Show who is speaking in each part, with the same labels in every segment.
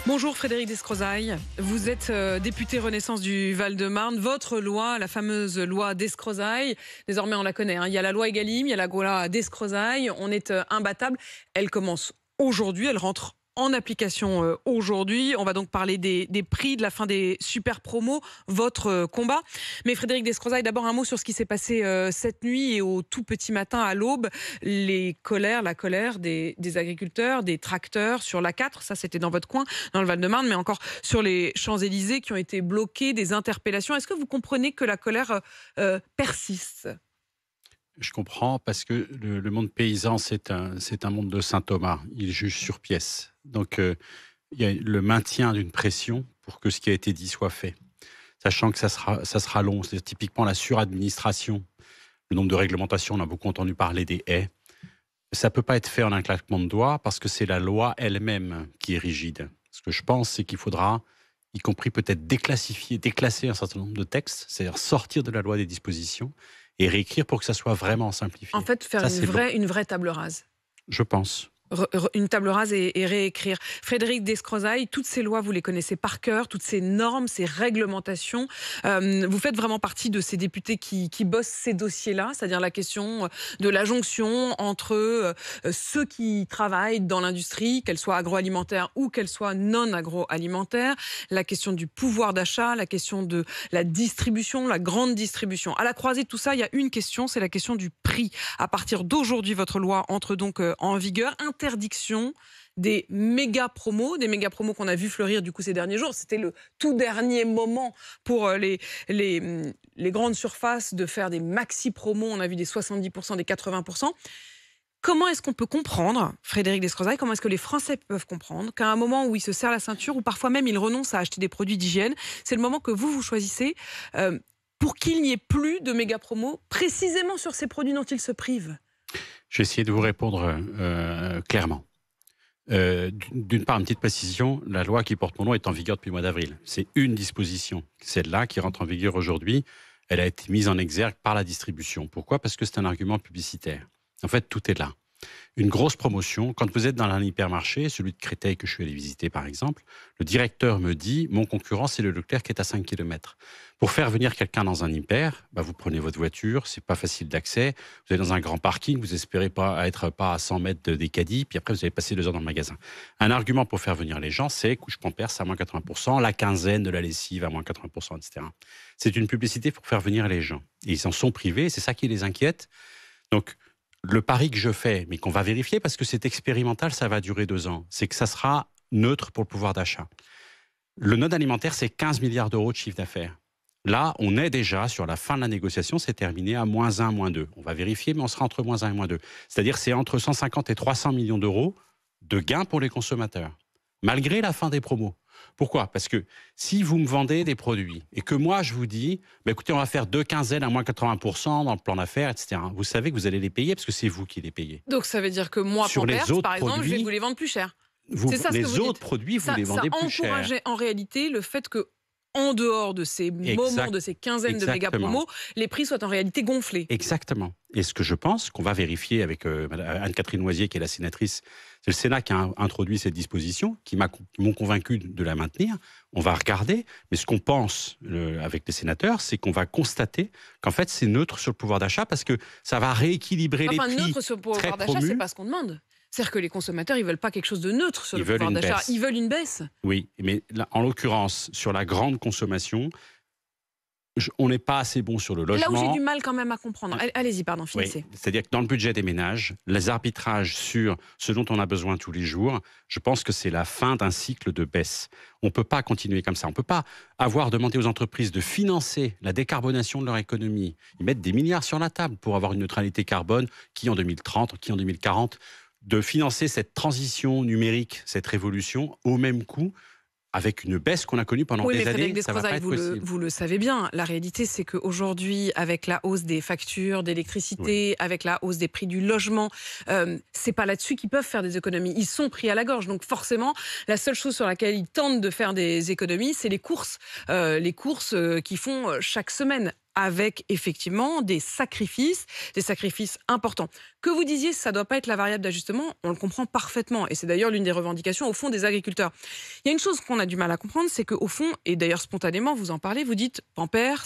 Speaker 1: Bonjour Frédéric Descrozaille, vous êtes député Renaissance du Val-de-Marne. Votre loi, la fameuse loi Descrozaille, désormais on la connaît, hein. Il y a la loi Egalim, il y a la loi Descrozaille, on est imbattable. Elle commence aujourd'hui, elle rentre en application aujourd'hui. On va donc parler des prix, de la fin des super promos, votre combat. Mais Frédéric Descrozaille, d'abord un mot sur ce qui s'est passé cette nuit et au tout petit matin à l'aube. La colère des agriculteurs, des tracteurs sur l'A4, ça c'était dans votre coin, dans le Val-de-Marne, mais encore sur les Champs-Élysées qui ont été bloqués, des interpellations. Est-ce que vous comprenez que la colère persiste ?
Speaker 2: Je comprends parce que le monde paysan, c'est un monde de Saint Thomas. Il juge sur pièce. Donc, il y a le maintien d'une pression pour que ce qui a été dit soit fait. Sachant que ça sera long. C'est typiquement la suradministration. Le nombre de réglementations, on a beaucoup entendu parler des haies. Ça ne peut pas être fait en un claquement de doigts parce que c'est la loi elle-même qui est rigide. Ce que je pense, c'est qu'il faudra, y compris peut-être déclasser un certain nombre de textes, c'est-à-dire sortir de la loi des dispositions et réécrire pour que ça soit vraiment simplifié.
Speaker 1: En fait, faire une vraie table rase.
Speaker 2: Je pense.
Speaker 1: Une table rase et réécrire. Frédéric Descrozaille, toutes ces lois, vous les connaissez par cœur, toutes ces normes, ces réglementations. Vous faites vraiment partie de ces députés qui bossent ces dossiers-là, c'est-à-dire la question de la jonction entre ceux qui travaillent dans l'industrie, qu'elle soit agroalimentaire ou qu'elle soit non agroalimentaire, la question du pouvoir d'achat, la question de la distribution, la grande distribution. À la croisée de tout ça, il y a une question, c'est la question du prix. À partir d'aujourd'hui, votre loi entre donc en vigueur. Interdiction des méga promos qu'on a vu fleurir du coup ces derniers jours. C'était le tout dernier moment pour les grandes surfaces de faire des maxi promos. On a vu des 70%, des 80%. Comment est-ce qu'on peut comprendre, Frédéric Descrozaille, comment est-ce que les Français peuvent comprendre qu'à un moment où ils se serrent la ceinture, ou parfois même ils renoncent à acheter des produits d'hygiène, c'est le moment que vous choisissez pour qu'il n'y ait plus de méga promos précisément sur ces produits dont ils se privent?
Speaker 2: Je vais essayer de vous répondre clairement. D'une part, une petite précision, la loi qui porte mon nom est en vigueur depuis le mois d'avril. C'est une disposition, celle-là qui rentre en vigueur aujourd'hui. Elle a été mise en exergue par la distribution. Pourquoi ? Parce que c'est un argument publicitaire. En fait, tout est là. Une grosse promotion, quand vous êtes dans un hypermarché, celui de Créteil que je suis allé visiter par exemple, le directeur me dit, mon concurrent c'est le Leclerc qui est à 5 km. Pour faire venir quelqu'un dans un hyper, vous prenez votre voiture, c'est pas facile d'accès, vous êtes dans un grand parking, vous espérez pas être à 100 mètres des caddies, puis après vous allez passer 2 heures dans le magasin. Un argument pour faire venir les gens, c'est couche Pampers à moins 80%, la quinzaine de la lessive à moins 80%, etc. C'est une publicité pour faire venir les gens. Et ils en sont privés, c'est ça qui les inquiète. Donc, le pari que je fais, mais qu'on va vérifier parce que c'est expérimental, ça va durer 2 ans, c'est que ça sera neutre pour le pouvoir d'achat. Le non alimentaire, c'est 15 milliards d'euros de chiffre d'affaires. Là, on est déjà sur la fin de la négociation, c'est terminé à -1, -2. On va vérifier, mais on sera entre -1 et -2. C'est-à-dire c'est entre 150 et 300 millions d'euros de gains pour les consommateurs, malgré la fin des promos. Pourquoi ? Parce que si vous me vendez des produits et que moi je vous dis, écoutez, on va faire 2 quinzaines à moins 80% dans le plan d'affaires, etc. Vous savez que vous allez les payer parce que c'est vous qui les payez.
Speaker 1: Donc ça veut dire que moi,
Speaker 2: sur
Speaker 1: Pampers,
Speaker 2: les autres
Speaker 1: par exemple,
Speaker 2: produits,
Speaker 1: je vais vous les vendre plus cher.
Speaker 2: C'est ça,
Speaker 1: les
Speaker 2: autres produits, vous les vendez plus cher.
Speaker 1: Ça encourageait en réalité le fait que, en dehors de ces moments, de ces quinzaines de méga promos, les prix soient en réalité gonflés.
Speaker 2: Exactement. Et ce que je pense qu'on va vérifier avec Anne-Catherine Loisier, qui est la sénatrice, c'est le Sénat qui a introduit cette disposition, qui m'ont convaincu de la maintenir. On va regarder, mais ce qu'on pense avec les sénateurs, c'est qu'on va constater qu'en fait c'est neutre sur le pouvoir d'achat parce que ça va rééquilibrer les prix.
Speaker 1: Neutre sur le pouvoir d'achat, c'est pas ce qu'on demande. C'est-à-dire que les consommateurs, ils veulent pas quelque chose de neutre sur le pouvoir d'achat. Ils veulent une baisse.
Speaker 2: Oui, mais là, en l'occurrence, sur la grande consommation, on n'est pas assez bon sur le logement.
Speaker 1: Là où j'ai du mal quand même à comprendre. Allez-y, pardon, finissez.
Speaker 2: Oui, c'est-à-dire que dans le budget des ménages, les arbitrages sur ce dont on a besoin tous les jours, je pense que c'est la fin d'un cycle de baisse. On ne peut pas continuer comme ça. On ne peut pas avoir demandé aux entreprises de financer la décarbonation de leur économie. Ils mettent des milliards sur la table pour avoir une neutralité carbone qui en 2030, qui en 2040, de financer cette transition numérique, cette révolution au même coût, avec une baisse qu'on a connue pendant des années, ça va pas être possible.
Speaker 1: Vous le savez bien, la réalité c'est qu'aujourd'hui, avec la hausse des factures d'électricité, avec la hausse des prix du logement, c'est pas là-dessus qu'ils peuvent faire des économies. Ils sont pris à la gorge. Donc forcément, la seule chose sur laquelle ils tentent de faire des économies, c'est les courses qu'ils font chaque semaine. avec effectivement des sacrifices importants. Que vous disiez, ça ne doit pas être la variable d'ajustement, on le comprend parfaitement. Et c'est d'ailleurs l'une des revendications, au fond, des agriculteurs. Il y a une chose qu'on a du mal à comprendre, c'est qu'au fond, et d'ailleurs spontanément, vous en parlez, vous dites Pampers,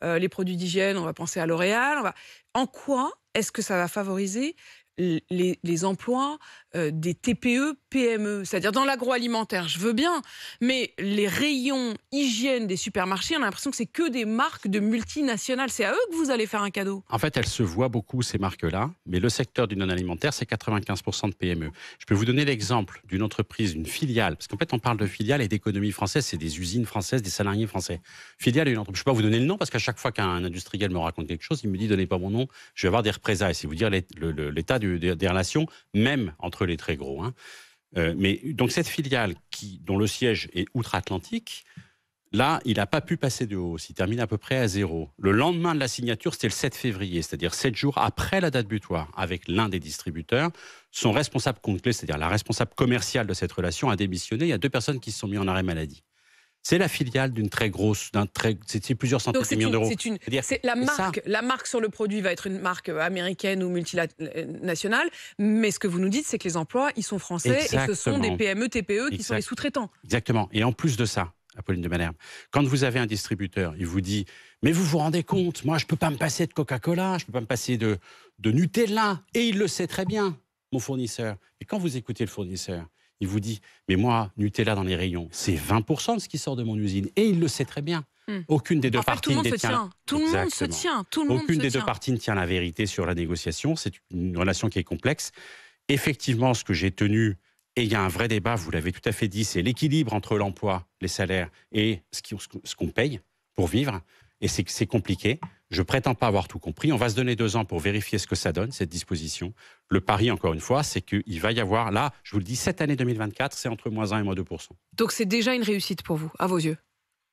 Speaker 1: les produits d'hygiène, on va penser à L'Oréal. En quoi est-ce que ça va favoriser les emplois des TPE, PME, c'est-à-dire dans l'agroalimentaire, je veux bien, mais les rayons hygiène des supermarchés, on a l'impression que c'est que des marques de multinationales. C'est à eux que vous allez faire un cadeau.
Speaker 2: En fait, elles se voient beaucoup, ces marques-là, mais le secteur du non-alimentaire, c'est 95% de PME. Je peux vous donner l'exemple d'une entreprise, une filiale, parce qu'en fait, on parle de filiales et d'économie française, c'est des usines françaises, des salariés français. Filiale et une entreprise. Je ne peux pas vous donner le nom, parce qu'à chaque fois qu'un industriel me raconte quelque chose, il me dit, donnez pas mon nom, je vais avoir des représailles. C'est vous dire l'état des relations, même entre les très gros. Mais donc cette filiale dont le siège est outre-Atlantique, là, il n'a pas pu passer de hausse. Il termine à peu près à 0. Le lendemain de la signature, c'était le 7 février, c'est-à-dire 7 jours après la date butoir, avec l'un des distributeurs. Son responsable compte clé, c'est-à-dire la responsable commerciale de cette relation, a démissionné. Il y a 2 personnes qui se sont mises en arrêt maladie. C'est la filiale d'une très grosse, c'est plusieurs centaines de millions d'euros.
Speaker 1: C'est la marque sur le produit va être une marque américaine ou multinationale, mais ce que vous nous dites, c'est que les emplois, ils sont français. Exactement. Et ce sont des PME, TPE qui sont les sous-traitants.
Speaker 2: Exactement. Et en plus de ça, Apolline de Malherbe, quand vous avez un distributeur, il vous dit « Mais vous vous rendez compte, moi je ne peux pas me passer de Coca-Cola, je ne peux pas me passer de Nutella. » Et il le sait très bien, mon fournisseur. Et quand vous écoutez le fournisseur, il vous dit « Mais moi, Nutella dans les rayons, c'est 20% de ce qui sort de mon usine. » Et il le sait très bien. Aucune des deux parties ne détient.
Speaker 1: Tout le monde se tient.
Speaker 2: Aucune des deux parties ne tient la vérité sur la négociation. C'est une relation qui est complexe. Effectivement, ce que j'ai tenu, et il y a un vrai débat, vous l'avez tout à fait dit, c'est l'équilibre entre l'emploi, les salaires et ce qu'on paye pour vivre. Et c'est compliqué. Je ne prétends pas avoir tout compris. On va se donner 2 ans pour vérifier ce que ça donne, cette disposition. Le pari, encore une fois, c'est qu'il va y avoir, là, je vous le dis, cette année 2024, c'est entre -1 et -2%.
Speaker 1: Donc c'est déjà une réussite pour vous, à vos yeux?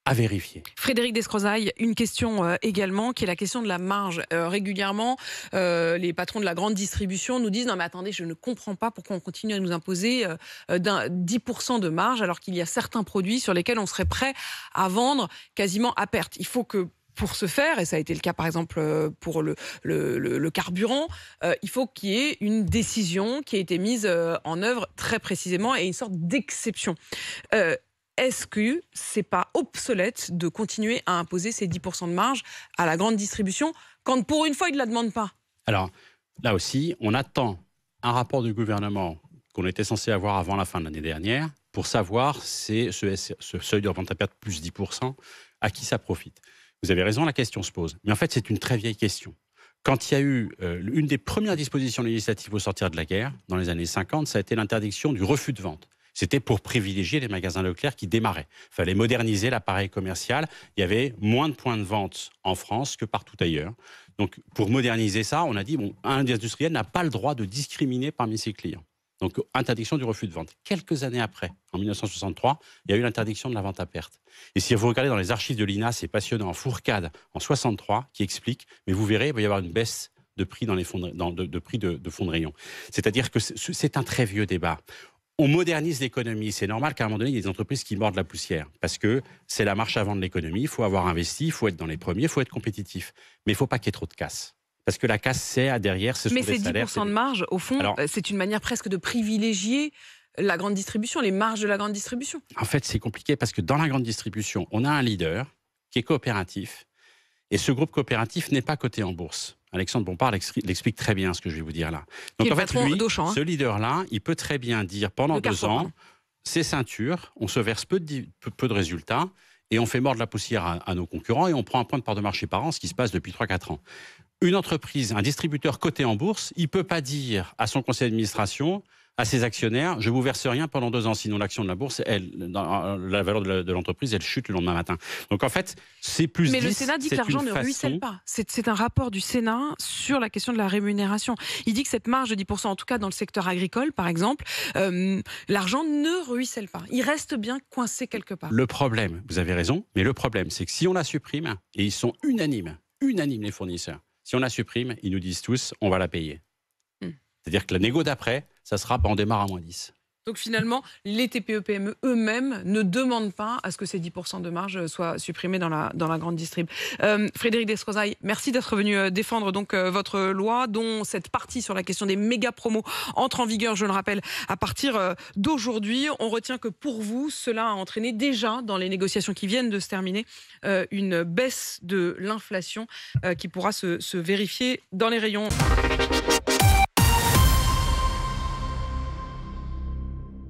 Speaker 2: À vérifier.
Speaker 1: Frédéric Descrozaille, une question également, qui est la question de la marge. Régulièrement, les patrons de la grande distribution nous disent « Non mais attendez, je ne comprends pas pourquoi on continue à nous imposer 10% de marge alors qu'il y a certains produits sur lesquels on serait prêt à vendre quasiment à perte. » Il faut que pour ce faire, et ça a été le cas par exemple pour le carburant, il faut qu'il y ait une décision qui a été mise en œuvre très précisément et une sorte d'exception. Est-ce que c'est pas obsolète de continuer à imposer ces 10% de marge à la grande distribution quand pour une fois ils ne la demandent pas?
Speaker 2: Alors là aussi, on attend un rapport du gouvernement qu'on était censé avoir avant la fin de l'année dernière pour savoir ce seuil de vente à perte plus 10%, à qui ça profite. Vous avez raison, la question se pose. Mais en fait, c'est une très vieille question. Quand il y a eu une des premières dispositions législatives au sortir de la guerre, dans les années 50, ça a été l'interdiction du refus de vente. C'était pour privilégier les magasins Leclerc qui démarraient. Il fallait moderniser l'appareil commercial. Il y avait moins de points de vente en France que partout ailleurs. Donc, pour moderniser ça, on a dit, un industriel n'a pas le droit de discriminer parmi ses clients. Donc, interdiction du refus de vente. Quelques années après, en 1963, il y a eu l'interdiction de la vente à perte. Et si vous regardez dans les archives de l'INA, c'est passionnant, Fourcade, en 63, qui explique, mais vous verrez, il va y avoir une baisse de prix dans les fonds de prix de fonds de rayon. C'est-à-dire que c'est un très vieux débat. On modernise l'économie. C'est normal qu'à un moment donné, il y ait des entreprises qui mordent la poussière. Parce que c'est la marche avant de l'économie. Il faut avoir investi, il faut être dans les premiers, il faut être compétitif. Mais il ne faut pas qu'il y ait trop de casse. Parce que la casse, c'est derrière, ce sont des salaires.
Speaker 1: Mais ces 10% de marge, au fond, c'est une manière presque de privilégier la grande distribution, les marges de la grande distribution.
Speaker 2: En fait, c'est compliqué parce que dans la grande distribution, on a un leader qui est coopératif. Et ce groupe coopératif n'est pas coté en bourse. Alexandre Bompard l'explique très bien, ce que je vais vous dire là. Donc en fait, lui, ce leader-là, il peut très bien dire pendant 2 ans, c'est ceinture, on se verse peu de résultats et on fait mordre la poussière à nos concurrents et on prend un point de part de marché par an, ce qui se passe depuis 3-4 ans. Une entreprise, un distributeur coté en bourse, il ne peut pas dire à son conseil d'administration, à ses actionnaires, je vous verse rien pendant 2 ans, sinon l'action de la bourse, la valeur de l'entreprise, elle chute le lendemain matin. Donc en fait, c'est plus.
Speaker 1: Mais le Sénat dit que l'argent ne ruisselle pas. C'est un rapport du Sénat sur la question de la rémunération. Il dit que cette marge de 10%, en tout cas dans le secteur agricole, par exemple, l'argent ne ruisselle pas. Il reste bien coincé quelque part.
Speaker 2: Le problème, vous avez raison, mais le problème, c'est que si on la supprime, et ils sont unanimes les fournisseurs, si on la supprime, ils nous disent tous, on va la payer. C'est-à-dire que la négo d'après, ça sera, on démarre à -10.
Speaker 1: Donc finalement, les TPE-PME eux-mêmes ne demandent pas à ce que ces 10% de marge soient supprimés dans la grande distrib. Frédéric Descrozaille, merci d'être venu défendre donc votre loi, dont cette partie sur la question des méga promos entre en vigueur, je le rappelle, à partir d'aujourd'hui. On retient que pour vous, cela a entraîné déjà, dans les négociations qui viennent de se terminer, une baisse de l'inflation qui pourra se vérifier dans les rayons.